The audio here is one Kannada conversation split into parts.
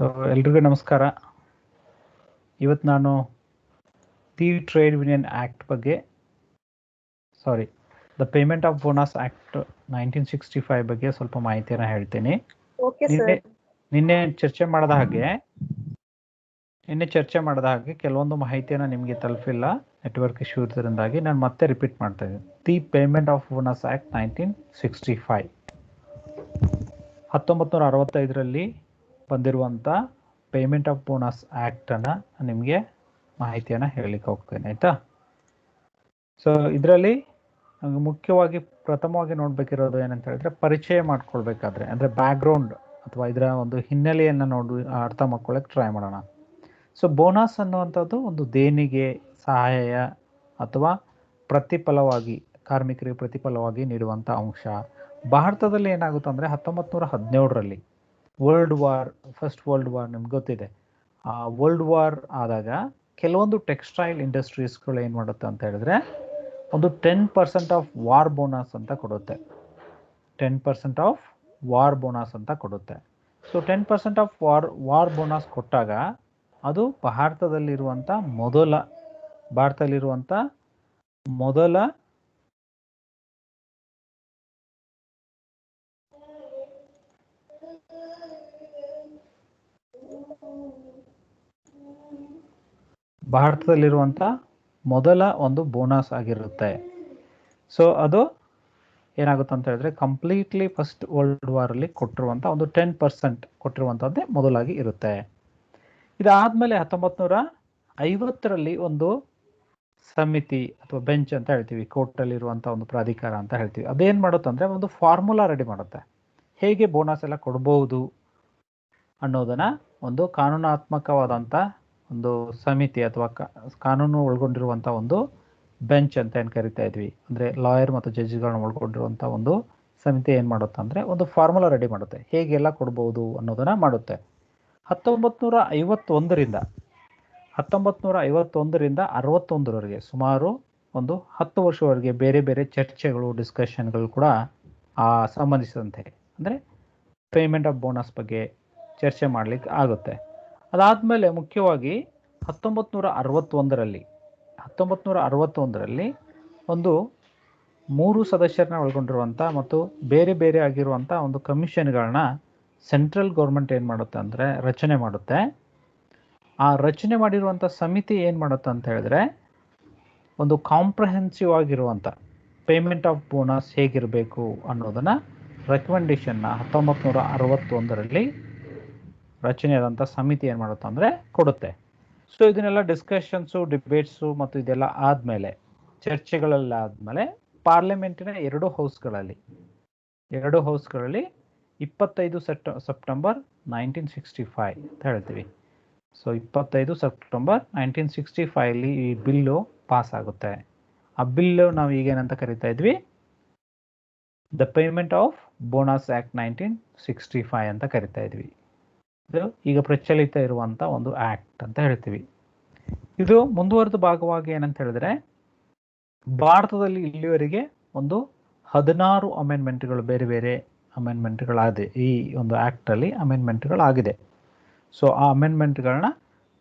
ಸೊ ಎಲ್ರಿಗೂ ನಮಸ್ಕಾರ. ಇವತ್ತು ನಾನು ದಿ ಟ್ರೇಡ್ ಯೂನಿಯನ್ ಆ್ಯಕ್ಟ್ ಬಗ್ಗೆ the payment of bonus act 1965 ಬಗ್ಗೆ ಸ್ವಲ್ಪ ಮಾಹಿತಿಯನ್ನು ಹೇಳ್ತೀನಿ. ನಿನ್ನೆ ಚರ್ಚೆ ಮಾಡಿದ ಹಾಗೆ ಕೆಲವೊಂದು ಮಾಹಿತಿಯನ್ನು ನಿಮಗೆ ತಲುಪಿಲ್ಲ, ನೆಟ್ವರ್ಕ್ ಇಶ್ಯೂ ಇರೋದ್ರಿಂದಾಗಿ ನಾನು ಮತ್ತೆ ರಿಪೀಟ್ ಮಾಡ್ತಾ ಇದ್ದೀನಿ. The payment of bonus act 1965 1965ರಲ್ಲಿ ಬಂದಿರುವಂಥ ಪೇಮೆಂಟ್ ಆಫ್ ಬೋನಸ್ ಆ್ಯಕ್ಟನ್ನು ನಿಮಗೆ ಮಾಹಿತಿಯನ್ನು ಹೇಳಲಿಕ್ಕೆ ಹೋಗ್ತೇನೆ, ಆಯಿತಾ. ಸೊ ಇದರಲ್ಲಿ ಮುಖ್ಯವಾಗಿ ಪ್ರಥಮವಾಗಿ ನೋಡಬೇಕಿರೋದು ಏನಂತ ಹೇಳಿದ್ರೆ, ಪರಿಚಯ ಮಾಡ್ಕೊಳ್ಬೇಕಾದ್ರೆ ಅಂದರೆ ಬ್ಯಾಕ್ಗ್ರೌಂಡ್ ಅಥವಾ ಇದರ ಒಂದು ಹಿನ್ನೆಲೆಯನ್ನು ಅರ್ಥ ಮಾಡ್ಕೊಳ್ಳೋಕೆ ಟ್ರೈ ಮಾಡೋಣ. ಸೊ ಬೋನಸ್ ಅನ್ನುವಂಥದ್ದು ಒಂದು ದೇಣಿಗೆ, ಸಹಾಯ ಅಥವಾ ಪ್ರತಿಫಲವಾಗಿ ಕಾರ್ಮಿಕರಿಗೆ ಪ್ರತಿಫಲವಾಗಿ ನೀಡುವಂಥ ಅಂಶ. ಭಾರತದಲ್ಲಿ ಏನಾಗುತ್ತೆ ಅಂದರೆ 1917ರಲ್ಲಿ ಫಸ್ಟ್ ವರ್ಲ್ಡ್ ವಾರ್ ನಿಮ್ಗೆ ಗೊತ್ತಿದೆ. ಆ ವರ್ಲ್ಡ್ ವಾರ್ ಆದಾಗ ಕೆಲವೊಂದು ಟೆಕ್ಸ್ಟೈಲ್ ಇಂಡಸ್ಟ್ರೀಸ್ಗಳು ಏನು ಮಾಡುತ್ತೆ ಅಂತ ಹೇಳಿದ್ರೆ, ಒಂದು 10% ಆಫ್ ವಾರ್ ಬೋನಸ್ ಅಂತ ಕೊಡುತ್ತೆ. 10% ಆಫ್ ವಾರ್ ಬೋನಸ್ ಅಂತ ಕೊಡುತ್ತೆ. ಸೊ 10% ಆಫ್ ವಾರ್ ಬೋನಸ್ ಕೊಟ್ಟಾಗ ಅದು ಭಾರತದಲ್ಲಿರುವಂಥ ಮೊದಲ ಒಂದು ಬೋನಸ್ ಆಗಿರುತ್ತೆ. ಸೊ ಅದು ಏನಾಗುತ್ತೆ ಅಂತ ಹೇಳಿದ್ರೆ, ಕಂಪ್ಲೀಟ್ಲಿ ಫಸ್ಟ್ ವರ್ಲ್ಡ್ ವಾರಲ್ಲಿ ಕೊಟ್ಟಿರುವಂಥ ಒಂದು 10% ಕೊಟ್ಟಿರುವಂಥದ್ದೇ ಮೊದಲಾಗಿ ಇರುತ್ತೆ. ಇದಾದಮೇಲೆ 1950ರಲ್ಲಿ ಒಂದು ಸಮಿತಿ ಅಥವಾ ಬೆಂಚ್ ಅಂತ ಹೇಳ್ತೀವಿ, ಕೋರ್ಟಲ್ಲಿರುವಂಥ ಒಂದು ಪ್ರಾಧಿಕಾರ ಅಂತ ಹೇಳ್ತೀವಿ, ಅದೇನು ಮಾಡುತ್ತೆ ಅಂದರೆ ಒಂದು ಫಾರ್ಮುಲಾ ರೆಡಿ ಮಾಡುತ್ತೆ. ಹೇಗೆ ಬೋನಸ್ ಎಲ್ಲ ಕೊಡ್ಬೋದು ಅನ್ನೋದನ್ನು ಒಂದು ಕಾನೂನಾತ್ಮಕವಾದಂಥ ಒಂದು ಸಮಿತಿ ಅಥವಾ ಕಾನೂನು ಒಳಗೊಂಡಿರುವಂಥ ಒಂದು ಬೆಂಚ್ ಅಂತ ಏನು ಕರಿತಾ ಇದ್ವಿ, ಅಂದರೆ ಲಾಯರ್ ಮತ್ತು ಜಡ್ಜ್ಗಳನ್ನ ಒಳಗೊಂಡಿರುವಂಥ ಒಂದು ಸಮಿತಿ ಏನು ಮಾಡುತ್ತೆ ಅಂದರೆ ಒಂದು ಫಾರ್ಮುಲಾ ರೆಡಿ ಮಾಡುತ್ತೆ, ಹೇಗೆಲ್ಲ ಕೊಡ್ಬೋದು ಅನ್ನೋದನ್ನು ಮಾಡುತ್ತೆ. 1951ರಿಂದ 61ರವರೆಗೆ ಸುಮಾರು ಒಂದು 10 ವರ್ಷವರೆಗೆ ಬೇರೆ ಬೇರೆ ಚರ್ಚೆಗಳು, ಡಿಸ್ಕಷನ್ಗಳು ಕೂಡ ಸಂಬಂಧಿಸಿದಂತೆ ಅಂದರೆ ಪೇಮೆಂಟ್ ಆಫ್ ಬೋನಸ್ ಬಗ್ಗೆ ಚರ್ಚೆ ಮಾಡಲಿಕ್ಕೆ ಆಗುತ್ತೆ. ಅದಾದಮೇಲೆ ಮುಖ್ಯವಾಗಿ 1961ರಲ್ಲಿ ಒಂದು 3 ಸದಸ್ಯರನ್ನ ಒಳಗೊಂಡಿರುವಂಥ ಮತ್ತು ಬೇರೆ ಬೇರೆ ಆಗಿರುವಂಥ ಒಂದು ಕಮಿಷನ್ಗಳನ್ನ ಸೆಂಟ್ರಲ್ ಗೌರ್ಮೆಂಟ್ ಏನು ಮಾಡುತ್ತೆ ಅಂದರೆ ರಚನೆ ಮಾಡುತ್ತೆ. ಆ ರಚನೆ ಮಾಡಿರುವಂಥ ಸಮಿತಿ ಏನು ಮಾಡುತ್ತೆ ಅಂತ ಹೇಳಿದ್ರೆ, ಒಂದು ಕಾಂಪ್ರಹೆನ್ಸಿವ್ ಆಗಿರುವಂಥ ಪೇಮೆಂಟ್ ಆಫ್ ಬೋನಸ್ ಹೇಗಿರಬೇಕು ಅನ್ನೋದನ್ನು ರೆಕಮೆಂಡೇಶನ್ನ 1961ರಲ್ಲಿ ರಚನೆಯಾದಂಥ ಸಮಿತಿ ಏನು ಮಾಡುತ್ತೆ ಅಂದರೆ ಕೊಡುತ್ತೆ. ಸೊ ಇದನ್ನೆಲ್ಲ ಡಿಸ್ಕಷನ್ಸು, ಡಿಬೇಟ್ಸು ಮತ್ತು ಇದೆಲ್ಲ ಆದಮೇಲೆ, ಚರ್ಚೆಗಳೆಲ್ಲ ಆದಮೇಲೆ ಪಾರ್ಲಿಮೆಂಟಿನ 2 ಹೌಸ್ಗಳಲ್ಲಿ 25 ಸೆಪ್ಟೆಂಬರ್ 1965 ಅಂತ ಹೇಳ್ತೀವಿ. ಸೊ 25 ಸೆಪ್ಟೆಂಬರ್ 1965 ಈ ಬಿಲ್ಲು ಪಾಸ್ ಆಗುತ್ತೆ. ಆ ಬಿಲ್ಲು ನಾವು ಈಗೇನಂತ ಕರಿತಾ ಇದ್ವಿ, the payment of bonus act 1965 ಅಂತ ಕರಿತಾ ಇದ್ವಿ. ಇದು ಈಗ ಪ್ರಚಲಿತ ಇರುವಂಥ ಒಂದು ಆ್ಯಕ್ಟ್ ಅಂತ ಹೇಳ್ತೀವಿ. ಇದು ಮುಂದುವರೆದ ಭಾಗವಾಗಿ ಏನಂತ ಹೇಳಿದ್ರೆ, ಭಾರತದಲ್ಲಿ ಇಲ್ಲಿವರೆಗೆ ಒಂದು 16 ಅಮೆಂಡ್ಮೆಂಟ್ಗಳು, ಬೇರೆ ಬೇರೆ ಅಮೆಂಡ್ಮೆಂಟ್ಗಳಾಗಿದೆ. ಈ ಒಂದು ಆ್ಯಕ್ಟಲ್ಲಿ ಅಮೆಂಡ್ಮೆಂಟ್ಗಳಾಗಿದೆ. ಸೊ ಆ ಅಮೆಂಡ್ಮೆಂಟ್ಗಳನ್ನ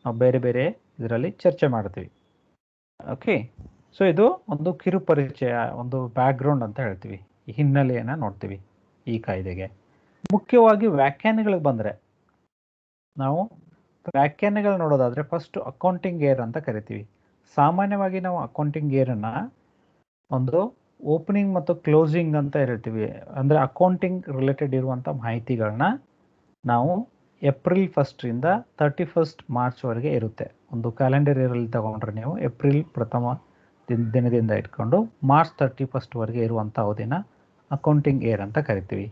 ನಾವು ಬೇರೆ ಬೇರೆ ಇದರಲ್ಲಿ ಚರ್ಚೆ ಮಾಡ್ತೀವಿ. ಓಕೆ, ಸೊ ಇದು ಒಂದು ಕಿರು ಪರಿಚಯ, ಒಂದು ಬ್ಯಾಕ್ಗ್ರೌಂಡ್ ಅಂತ ಹೇಳ್ತೀವಿ, ಈ ಹಿನ್ನೆಲೆಯನ್ನು ನೋಡ್ತೀವಿ ಈ ಕಾಯ್ದೆಗೆ. ಮುಖ್ಯವಾಗಿ ವ್ಯಾಖ್ಯಾನಗಳಿಗೆ ಬಂದರೆ, ನಾವು ವ್ಯಾಖ್ಯಾನಗಳು ನೋಡೋದಾದರೆ ಫಸ್ಟ್ ಅಕೌಂಟಿಂಗ್ ಇಯರ್ ಅಂತ ಕರಿತೀವಿ. ಸಾಮಾನ್ಯವಾಗಿ ನಾವು ಅಕೌಂಟಿಂಗ್ ಇಯರನ್ನು ಒಂದು ಓಪನಿಂಗ್ ಮತ್ತು ಕ್ಲೋಸಿಂಗ್ ಅಂತ ಹೇಳ್ತೀವಿ. ಅಂದರೆ ಅಕೌಂಟಿಂಗ್ ರಿಲೇಟೆಡ್ ಇರುವಂಥ ಮಾಹಿತಿಗಳನ್ನ ನಾವು ಏಪ್ರಿಲ್ 1ರಿಂದ 31 ಮಾರ್ಚ್ವರೆಗೆ ಇರುತ್ತೆ. ಒಂದು ಕ್ಯಾಲೆಂಡರ್ ಇಯರಲ್ಲಿ ತಗೊಂಡ್ರೆ ನೀವು ಏಪ್ರಿಲ್ ಪ್ರಥಮ ದಿನದಿಂದ ಇಟ್ಕೊಂಡು ಮಾರ್ಚ್ 31ವರೆಗೆ ಇರುವಂಥ ಅವಧಿನ ಅಕೌಂಟಿಂಗ್ ಇಯರ್ ಅಂತ ಕರಿತೀವಿ.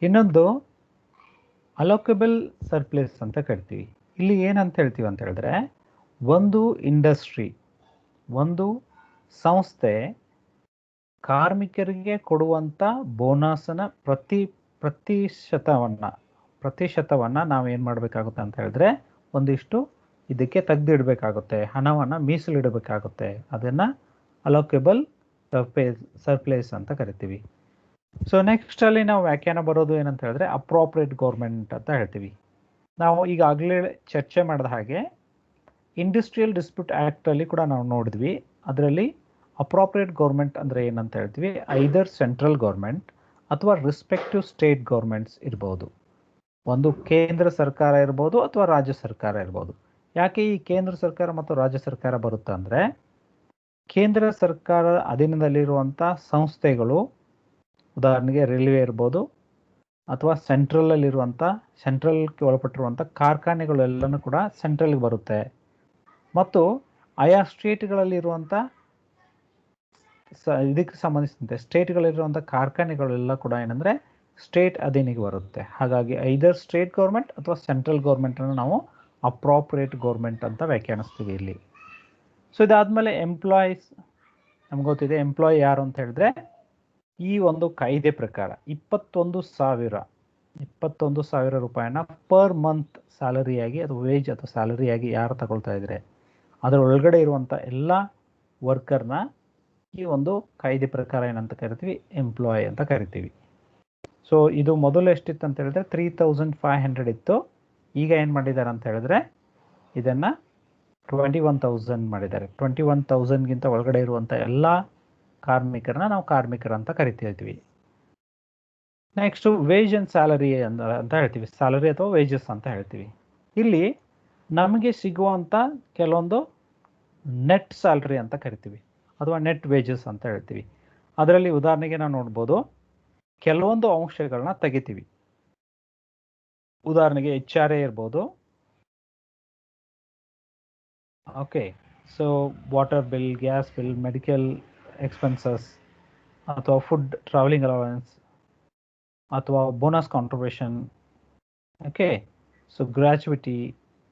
ಇನ್ನೊಂದು ಅಲೋಕಬಲ್ ಸರ್ಪ್ಲಸ್ ಅಂತ ಕರಿತೀವಿ. ಇಲ್ಲಿ ಏನಂತ ಹೇಳ್ತೀವಿ ಅಂತ ಹೇಳಿದ್ರೆ, ಒಂದು ಇಂಡಸ್ಟ್ರಿ, ಒಂದು ಸಂಸ್ಥೆ ಕಾರ್ಮಿಕರಿಗೆ ಕೊಡುವಂಥ ಬೋನಸ್ನ ಪ್ರತಿಶತವನ್ನು ನಾವು ಏನು ಮಾಡಬೇಕಾಗುತ್ತೆ ಅಂತ ಹೇಳಿದ್ರೆ, ಒಂದಿಷ್ಟು ಇದಕ್ಕೆ ತೆಗೆದಿಡಬೇಕಾಗುತ್ತೆ, ಹಣವನ್ನು ಮೀಸಲಿಡಬೇಕಾಗುತ್ತೆ. ಅದನ್ನು ಅಲೋಕಬಲ್ ಸರ್ಪ್ಲಸ್ ಅಂತ ಕರಿತೀವಿ. ಸೊ ನೆಕ್ಸ್ಟ್ ಅಲ್ಲಿ ನಾವು ವ್ಯಾಖ್ಯಾನ ಬರೋದು ಏನಂತ ಹೇಳಿದ್ರೆ, ಅಪ್ರೋಪ್ರಿಯೇಟ್ ಗೌರ್ಮೆಂಟ್ ಅಂತ ಹೇಳ್ತೀವಿ. ನಾವು ಈಗಾಗಲೇ ಚರ್ಚೆ ಮಾಡಿದ ಹಾಗೆ ಇಂಡಸ್ಟ್ರಿಯಲ್ ಡಿಸ್ಪ್ಯೂಟ್ ಆ್ಯಕ್ಟ್ ಅಲ್ಲಿ ಕೂಡ ನಾವು ನೋಡಿದ್ವಿ. ಅದರಲ್ಲಿ ಅಪ್ರಾಪ್ರಿಯೇಟ್ ಗೌರ್ಮೆಂಟ್ ಅಂದರೆ ಏನಂತ ಹೇಳ್ತೀವಿ, ಐದರ್ ಸೆಂಟ್ರಲ್ ಗೌರ್ಮೆಂಟ್ ಅಥವಾ ರಿಸ್ಪೆಕ್ಟಿವ್ ಸ್ಟೇಟ್ ಗೌರ್ಮೆಂಟ್ಸ್ ಇರ್ಬೋದು. ಒಂದು ಕೇಂದ್ರ ಸರ್ಕಾರ ಇರ್ಬೋದು ಅಥವಾ ರಾಜ್ಯ ಸರ್ಕಾರ ಇರ್ಬೋದು. ಯಾಕೆ ಈ ಕೇಂದ್ರ ಸರ್ಕಾರ ಮತ್ತು ರಾಜ್ಯ ಸರ್ಕಾರ ಬರುತ್ತೆ ಅಂದರೆ, ಕೇಂದ್ರ ಸರ್ಕಾರ ಅಧೀನದಲ್ಲಿರುವಂಥ ಸಂಸ್ಥೆಗಳು, ಉದಾಹರಣೆಗೆ ರೈಲ್ವೆ ಇರ್ಬೋದು, ಅಥವಾ ಸೆಂಟ್ರಲಲ್ಲಿರುವಂಥ ಸೆಂಟ್ರಲ್ಗೆ ಒಳಪಟ್ಟಿರುವಂಥ ಕಾರ್ಖಾನೆಗಳೆಲ್ಲನೂ ಕೂಡ ಸೆಂಟ್ರಲ್ಗೆ ಬರುತ್ತೆ. ಮತ್ತು ಆಯಾ ಸ್ಟೇಟ್ಗಳಲ್ಲಿರುವಂಥ ಇದಕ್ಕೆ ಸಂಬಂಧಿಸಿದಂತೆ ಸ್ಟೇಟ್ಗಳಿರುವಂಥ ಕಾರ್ಖಾನೆಗಳೆಲ್ಲ ಕೂಡ ಏನಂದರೆ ಸ್ಟೇಟ್ ಅಧೀನಿಗೆ ಬರುತ್ತೆ. ಹಾಗಾಗಿ ಐದರ್ ಸ್ಟೇಟ್ ಗೌರ್ಮೆಂಟ್ ಅಥವಾ ಸೆಂಟ್ರಲ್ ಗೌರ್ಮೆಂಟನ್ನು ನಾವು ಅಪ್ರಾಪ್ರಿಯೇಟ್ ಗೌರ್ಮೆಂಟ್ ಅಂತ ವ್ಯಾಖ್ಯಾನಿಸ್ತೀವಿ ಇಲ್ಲಿ. ಸೊ ಇದಾದಮೇಲೆ ಎಂಪ್ಲಾಯೀಸ್, ನಮ್ಗೆ ಗೊತ್ತಿದೆ ಎಂಪ್ಲಾಯಿ ಯಾರು ಅಂತ ಹೇಳಿದ್ರೆ, ಈ ಒಂದು ಕಾಯ್ದೆ ಪ್ರಕಾರ 21,000 ರೂಪಾಯಿನ ಪರ್ ಮಂತ್ ಸ್ಯಾಲರಿಯಾಗಿ ಅಥವಾ ವೇಜ್ ಅಥವಾ ಸ್ಯಾಲರಿಯಾಗಿ ಯಾರು ತಗೊಳ್ತಾ ಇದ್ದಾರೆ ಅದರ ಒಳಗಡೆ ಇರುವಂಥ ಎಲ್ಲ ವರ್ಕರ್ನ ಈ ಒಂದು ಕಾಯ್ದೆ ಪ್ರಕಾರ ಏನಂತ ಕರಿತೀವಿ, ಎಂಪ್ಲಾಯ್ ಅಂತ ಕರಿತೀವಿ. ಸೊ ಇದು ಮೊದಲು ಎಷ್ಟಿತ್ತು ಅಂತ ಹೇಳಿದ್ರೆ 3,500 ಇತ್ತು. ಈಗ ಏನು ಮಾಡಿದ್ದಾರೆ ಅಂತ ಹೇಳಿದ್ರೆ ಇದನ್ನು 21,000 ಮಾಡಿದ್ದಾರೆ. 21,000ಗಿಂತ ಒಳಗಡೆ ಇರುವಂಥ ಎಲ್ಲ ಕಾರ್ಮಿಕರನ್ನ ನಾವು ಕಾರ್ಮಿಕರಂತ ಕರಿತೀವಿ. ನೆಕ್ಸ್ಟು ವೇಜ್ ಆ್ಯಂಡ್ ಸ್ಯಾಲರಿ ಅಂತ ಹೇಳ್ತೀವಿ, ಸ್ಯಾಲರಿ ಅಥವಾ ವೇಜಸ್ ಅಂತ ಹೇಳ್ತೀವಿ. ಇಲ್ಲಿ ನಮಗೆ ಸಿಗುವಂಥ ಕೆಲವೊಂದು ನೆಟ್ ಸ್ಯಾಲ್ರಿ ಅಂತ ಕರಿತೀವಿ ಅಥವಾ ನೆಟ್ ವೇಜಸ್ ಅಂತ ಹೇಳ್ತೀವಿ. ಅದರಲ್ಲಿ ಉದಾಹರಣೆಗೆ ನಾವು ನೋಡ್ಬೋದು, ಕೆಲವೊಂದು ಅಂಶಗಳನ್ನ ತೆಗಿತೀವಿ. ಉದಾಹರಣೆಗೆ HRA ಇರ್ಬೋದು. Okay, so water bill, gas bill, medical expenses ಅಥವಾ ಫುಡ್, ಟ್ರಾವೆಲಿಂಗ್ ಅಲವೆನ್ಸ್ ಅಥವಾ bonus contribution. Okay, so gratuity,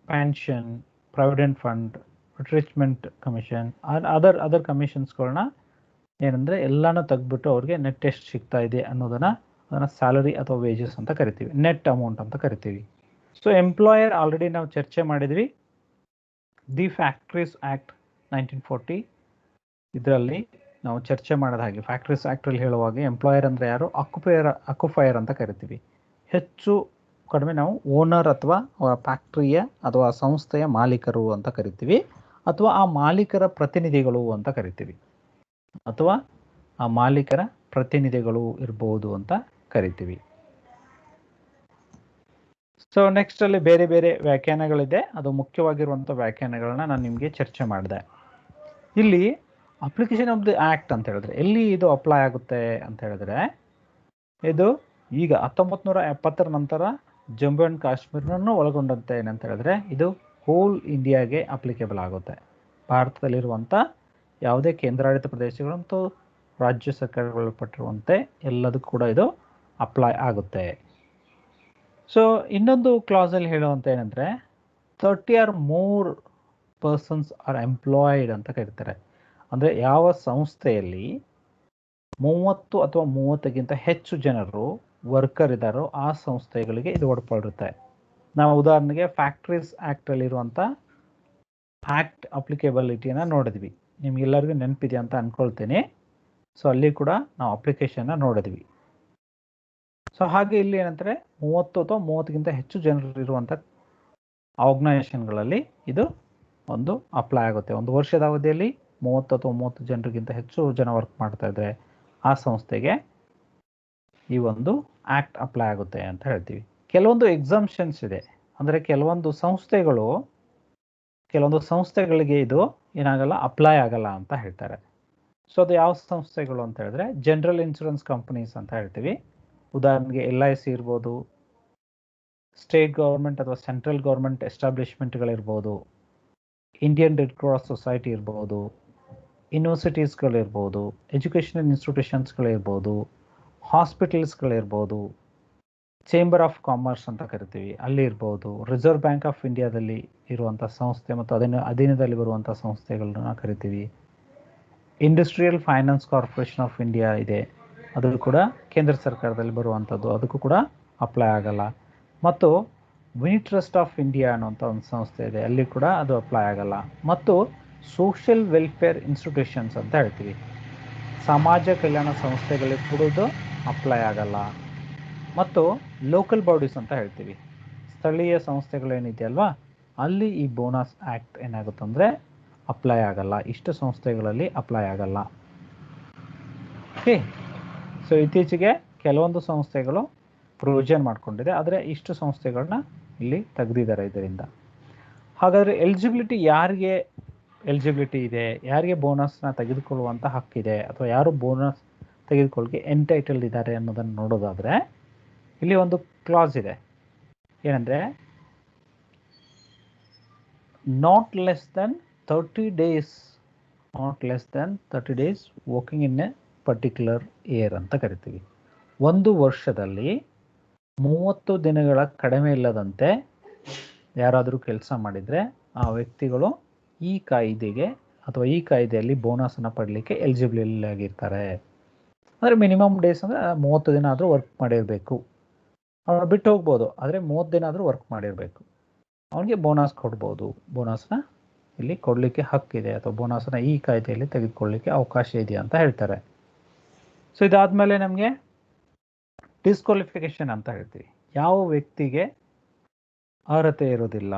pension, provident fund, retrenchment commission, other ಕಮಿಷನ್ಸ್ಗಳನ್ನ ಏನಂದರೆ ಎಲ್ಲನೂ ತೆಗೆದ್ಬಿಟ್ಟು ಅವ್ರಿಗೆ ನೆಟ್ ಎಷ್ಟು ಸಿಗ್ತಾ ಇದೆ ಅದನ್ನು ಸ್ಯಾಲರಿ ಅಥವಾ ವೇಜಸ್ ಅಂತ ಕರಿತೀವಿ, ನೆಟ್ ಅಮೌಂಟ್ ಅಂತ ಕರಿತೀವಿ. ಸೊ ಎಂಪ್ಲಾಯರ್ ಆಲ್ರೆಡಿ ನಾವು ಚರ್ಚೆ ಮಾಡಿದ್ವಿ. ದಿ ಫ್ಯಾಕ್ಟ್ರೀಸ್ ಆ್ಯಕ್ಟ್ 1940 ಇದರಲ್ಲಿ ನಾವು ಚರ್ಚೆ ಮಾಡಿದ ಹಾಗೆ ಫ್ಯಾಕ್ಟ್ರೀಸ್ ಆ್ಯಕ್ಟಲ್ಲಿ ಹೇಳುವಾಗ ಎಂಪ್ಲಾಯರ್ ಅಂದರೆ ಯಾರು, ಅಕ್ಯುಪೈಯರ್ ಅಂತ ಕರಿತೀವಿ. ಹೆಚ್ಚು ಕಡಿಮೆ ನಾವು ಓನರ್ ಅಥವಾ ಫ್ಯಾಕ್ಟ್ರಿಯ ಅಥವಾ ಸಂಸ್ಥೆಯ ಮಾಲೀಕರು ಅಂತ ಕರಿತೀವಿ, ಅಥವಾ ಆ ಮಾಲೀಕರ ಪ್ರತಿನಿಧಿಗಳು ಅಂತ ಕರಿತೀವಿ, ಅಥವಾ ಆ ಮಾಲೀಕರ ಪ್ರತಿನಿಧಿಗಳು ಇರ್ಬೋದು ಅಂತ ಕರಿತೀವಿ. ಸೊ ನೆಕ್ಸ್ಟ್ ಅಲ್ಲಿ ಬೇರೆ ಬೇರೆ ವ್ಯಾಖ್ಯಾನಗಳಿದೆ. ಅದು ಮುಖ್ಯವಾಗಿರುವಂಥ ವ್ಯಾಖ್ಯಾನಗಳನ್ನ ನಾನು ನಿಮಗೆ ಚರ್ಚೆ ಮಾಡಿದೆ. ಇಲ್ಲಿ ಅಪ್ಲಿಕೇಶನ್ ಆಫ್ ದಿ ಆ್ಯಕ್ಟ್ ಅಂತ ಹೇಳಿದ್ರೆ ಎಲ್ಲಿ ಇದು ಅಪ್ಲೈ ಆಗುತ್ತೆ ಅಂತ ಹೇಳಿದ್ರೆ, ಇದು ಈಗ 1970 ನಂತರ ಜಮ್ಮು ಆ್ಯಂಡ್ ಕಾಶ್ಮೀರನೂ ಒಳಗೊಂಡಂತೆ ಏನಂತ ಹೇಳಿದ್ರೆ ಇದು ಹೋಲ್ ಇಂಡಿಯಾಗೆ ಅಪ್ಲಿಕೇಬಲ್ ಆಗುತ್ತೆ. ಭಾರತದಲ್ಲಿರುವಂಥ ಯಾವುದೇ ಕೇಂದ್ರಾಡಳಿತ ಪ್ರದೇಶಗಳು ಮತ್ತು ರಾಜ್ಯ ಸರ್ಕಾರಗಳಲ್ಪಟ್ಟಿರುವಂತೆ ಎಲ್ಲದಕ್ಕೂ ಕೂಡ ಇದು ಅಪ್ಲೈ ಆಗುತ್ತೆ. ಸೊ ಇನ್ನೊಂದು ಕ್ಲಾಸಲ್ಲಿ ಹೇಳುವಂಥ ಏನಂದರೆ 30 or more persons R employed ಅಂತ ಕರೀತಾರೆ. ಅಂದರೆ ಯಾವ ಸಂಸ್ಥೆಯಲ್ಲಿ 30 ಅಥವಾ 30ಗಿಂತ ಹೆಚ್ಚು ಜನರು ವರ್ಕರ್ ಇದ್ದಾರೋ ಆ ಸಂಸ್ಥೆಗಳಿಗೆ ಇದು ಒಳಪಡುತ್ತೆ. ನಾವು ಉದಾಹರಣೆಗೆ ಫ್ಯಾಕ್ಟ್ರೀಸ್ ಆ್ಯಕ್ಟಲ್ಲಿರುವಂಥ ಆ್ಯಕ್ಟ್ ಅಪ್ಲಿಕೇಬಲಿಟಿಯನ್ನು ನೋಡಿದ್ವಿ, ನಿಮಗೆಲ್ಲರಿಗೂ ನೆನಪಿದೆ ಅಂತ ಅಂದ್ಕೊಳ್ತೀನಿ. ಸೊ ಅಲ್ಲಿ ಕೂಡ ನಾವು ಅಪ್ಲಿಕೇಶನ್ನ ನೋಡಿದ್ವಿ. ಸೊ ಹಾಗೆ ಇಲ್ಲಿ ಏನಂದರೆ 30 ಅಥವಾ 30ಗಿಂತ ಹೆಚ್ಚು ಜನರು ಇರುವಂಥ ಆರ್ಗನೈಸೇಷನ್ಗಳಲ್ಲಿ ಇದು ಒಂದು ಅಪ್ಲೈ ಆಗುತ್ತೆ. ಒಂದು ವರ್ಷದ ಅವಧಿಯಲ್ಲಿ 30 ಅಥವಾ 30 ಜನರಿಗಿಂತ ಹೆಚ್ಚು ಜನ ವರ್ಕ್ ಮಾಡ್ತಾ ಇದ್ರೆ ಆ ಸಂಸ್ಥೆಗೆ ಈ ಒಂದು ಆ್ಯಕ್ಟ್ ಅಪ್ಲೈ ಆಗುತ್ತೆ ಅಂತ ಹೇಳ್ತೀವಿ. ಕೆಲವೊಂದು ಎಕ್ಸಾಮ್ಷನ್ಸ್ ಇದೆ, ಅಂದರೆ ಕೆಲವೊಂದು ಸಂಸ್ಥೆಗಳಿಗೆ ಇದು ಏನಾಗಲ್ಲ, ಅಪ್ಲೈ ಆಗಲ್ಲ ಅಂತ ಹೇಳ್ತಾರೆ. ಸೊ ಅದು ಯಾವ ಸಂಸ್ಥೆಗಳು ಅಂತ ಹೇಳಿದ್ರೆ ಜನರಲ್ ಇನ್ಶೂರೆನ್ಸ್ ಕಂಪನೀಸ್ ಅಂತ ಹೇಳ್ತೀವಿ. ಉದಾಹರಣೆಗೆ LIC ಇರ್ಬೋದು, ಸ್ಟೇಟ್ ಗೌರ್ಮೆಂಟ್ ಅಥವಾ ಸೆಂಟ್ರಲ್ ಗೌರ್ಮೆಂಟ್ ಎಸ್ಟಾಬ್ಲಿಷ್ಮೆಂಟ್ಗಳಿರ್ಬೋದು, ಇಂಡಿಯನ್ ರೆಡ್ ಕ್ರಾಸ್ ಸೊಸೈಟಿ ಇರ್ಬೋದು, ಯೂನಿವರ್ಸಿಟೀಸ್ಗಳಿರ್ಬೋದು, ಎಜುಕೇಷನಲ್ ಇನ್ಸ್ಟಿಟ್ಯೂಷನ್ಸ್ಗಳಿರ್ಬೋದು, ಹಾಸ್ಪಿಟಲ್ಸ್ಗಳಿರ್ಬೋದು, ಚೇಂಬರ್ ಆಫ್ ಕಾಮರ್ಸ್ ಅಂತ ಕರಿತೀವಿ ಅಲ್ಲಿ ಇರ್ಬೋದು, ರಿಸರ್ವ್ ಬ್ಯಾಂಕ್ ಆಫ್ ಇಂಡಿಯಾದಲ್ಲಿ ಇರುವಂಥ ಸಂಸ್ಥೆ ಮತ್ತು ಅಧೀನದಲ್ಲಿ ಬರುವಂಥ ಸಂಸ್ಥೆಗಳನ್ನ ಕರಿತೀವಿ. Industrial finance corporation of India ಇದೆ, ಅದು ಕೂಡ ಕೇಂದ್ರ ಸರ್ಕಾರದಲ್ಲಿ ಬರುವಂಥದ್ದು, ಅದಕ್ಕೂ ಕೂಡ ಅಪ್ಲೈ ಆಗಲ್ಲ. ಮತ್ತು ವಿನಿ ಟ್ರಸ್ಟ್ ಆಫ್ ಇಂಡಿಯಾ ಅನ್ನುವಂಥ ಒಂದು ಸಂಸ್ಥೆ ಇದೆ, ಅಲ್ಲಿ ಕೂಡ ಅದು ಅಪ್ಲೈ ಆಗಲ್ಲ. ಮತ್ತು ಸೋಷಿಯಲ್ ವೆಲ್ಫೇರ್ ಇನ್ಸ್ಟಿಟ್ಯೂಷನ್ಸ್ ಅಂತ ಹೇಳ್ತೀವಿ, ಸಮಾಜ ಕಲ್ಯಾಣ ಸಂಸ್ಥೆಗಳಿಗೆ ಕೂಡ ಅಪ್ಲೈ ಆಗಲ್ಲ. ಮತ್ತು ಲೋಕಲ್ ಬಾಡೀಸ್ ಅಂತ ಹೇಳ್ತೀವಿ, ಸ್ಥಳೀಯ ಸಂಸ್ಥೆಗಳೇನಿದೆಯಲ್ವಾ ಅಲ್ಲಿ ಈ ಬೋನಸ್ ಆ್ಯಕ್ಟ್ ಏನಾಗುತ್ತೆ ಅಂದರೆ ಅಪ್ಲೈ ಆಗಲ್ಲ, ಇಷ್ಟು ಸಂಸ್ಥೆಗಳಲ್ಲಿ ಅಪ್ಲೈ ಆಗಲ್ಲ. ಓಕೆ, ಸೊ ಇತ್ತೀಚೆಗೆ ಕೆಲವೊಂದು ಸಂಸ್ಥೆಗಳು ಪ್ರೊವಿಷನ್ ಮಾಡ್ಕೊಂಡಿದೆ, ಆದರೆ ಇಷ್ಟು ಸಂಸ್ಥೆಗಳನ್ನ ಇಲ್ಲಿ ತೆಗೆದಿದ್ದಾರೆ ಇದರಿಂದ. ಹಾಗಾದರೆ ಯಾರಿಗೆ ಎಲಿಜಿಬಿಲಿಟಿ ಇದೆ, ಯಾರಿಗೆ ಬೋನಸ್ನ ತೆಗೆದುಕೊಳ್ಳುವಂಥ ಹಕ್ಕಿದೆ, ಅಥವಾ ಯಾರು ಬೋನಸ್ ತೆಗೆದುಕೊಳ್ಳಿಕ್ಕೆ ಎಂಟೈಟಲ್ಡ್ ಇದ್ದಾರೆ ಅನ್ನೋದನ್ನು ನೋಡೋದಾದರೆ ಇಲ್ಲಿ ಒಂದು ಕ್ಲಾಸ್ ಇದೆ. ಏನಂದರೆ not less than 30 days working in a particular year ಅಂತ ಕರಿತೀವಿ. ಒಂದು ವರ್ಷದಲ್ಲಿ 30 ದಿನಗಳ ಕಡಿಮೆ ಇಲ್ಲದಂತೆ ಯಾರಾದರೂ ಕೆಲಸ ಮಾಡಿದರೆ ಆ ವ್ಯಕ್ತಿಗಳು ಈ ಕಾಯ್ದೆಗೆ ಅಥವಾ ಈ ಕಾಯ್ದೆಯಲ್ಲಿ ಬೋನಸನ್ನು ಪಡಲಿಕ್ಕೆ ಎಲಿಜಿಬಲ್ ಆಗಿರ್ತಾರೆ. ಅಂದರೆ ಮಿನಿಮಮ್ ಡೇಸ್ ಅಂದರೆ 30 ದಿನ ಆದರೂ ವರ್ಕ್ ಮಾಡಿರಬೇಕು. ಅವ್ರು ಬಿಟ್ಟು ಹೋಗ್ಬೋದು, ಆದರೆ 30 ದಿನ ಆದರೂ ವರ್ಕ್ ಮಾಡಿರಬೇಕು. ಅವನಿಗೆ ಬೋನಸ್ ಕೊಡ್ಬೋದು. ಬೋನಸ್ನ ಇಲ್ಲಿ ಕೊಡಲಿಕ್ಕೆ ಹಕ್ಕಿದೆ, ಅಥವಾ ಬೋನಸ್ನ ಈ ಕಾಯ್ದೆಯಲ್ಲಿ ತೆಗೆದುಕೊಳ್ಳಲಿಕ್ಕೆ ಅವಕಾಶ ಇದೆ ಅಂತ ಹೇಳ್ತಾರೆ. ಸೊ ಇದಾದಮೇಲೆ ನಮಗೆ ಡಿಸ್ಕ್ವಾಲಿಫಿಕೇಶನ್ ಅಂತ ಹೇಳ್ತೀವಿ. ಯಾವ ವ್ಯಕ್ತಿಗೆ ಅರ್ಹತೆ ಇರೋದಿಲ್ಲ